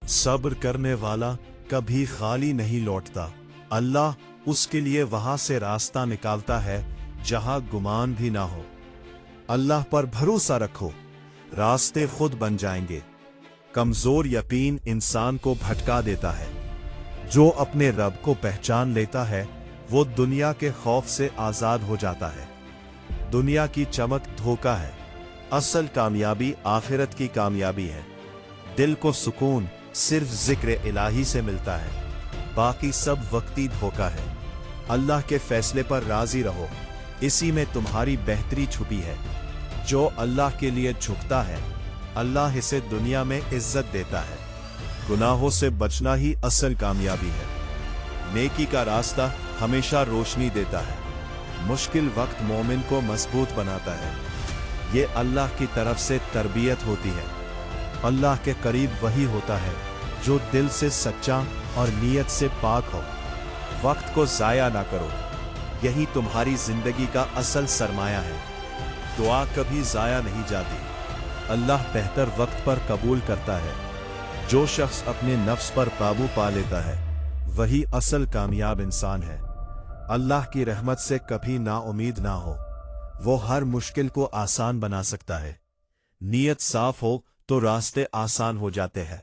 सब्र करने वाला कभी खाली नहीं लौटता। अल्लाह उसके लिए वहां से रास्ता निकालता है जहां गुमान भी ना हो। अल्लाह पर भरोसा रखो, रास्ते खुद बन जाएंगे। कमजोर यकीन इंसान को भटका देता है। जो अपने रब को पहचान लेता है वो दुनिया के खौफ से आजाद हो जाता है। दुनिया की चमक धोखा है, असल कामयाबी आखिरत की कामयाबी है। दिल को सुकून सिर्फ जिक्र इलाही से मिलता है, बाकी सब वक्ती धोखा है। अल्लाह के फैसले पर राजी रहो, इसी में तुम्हारी बेहतरी छुपी है। जो अल्लाह के लिए झुकता है अल्लाह इसे दुनिया में इज्जत देता है। गुनाहों से बचना ही असल कामयाबी है। नेकी का रास्ता हमेशा रोशनी देता है। मुश्किल वक्त मोमिन को मजबूत बनाता है। ये अल्लाह की तरफ से तरबियत होती है। अल्लाह के करीब वही होता है जो दिल से सच्चा और नीयत से पाक हो। वक्त को जाया ना करो, यही तुम्हारी जिंदगी का असल सरमाया है। दुआ कभी जाया नहीं जाती, अल्लाह बेहतर वक्त पर कबूल करता है। जो शख्स अपने नफ्स पर काबू पा लेता है वही असल कामयाब इंसान है। अल्लाह की रहमत से कभी नाउमीद ना हो, वो हर मुश्किल को आसान बना सकता है। नीयत साफ हो तो रास्ते आसान हो जाते हैं।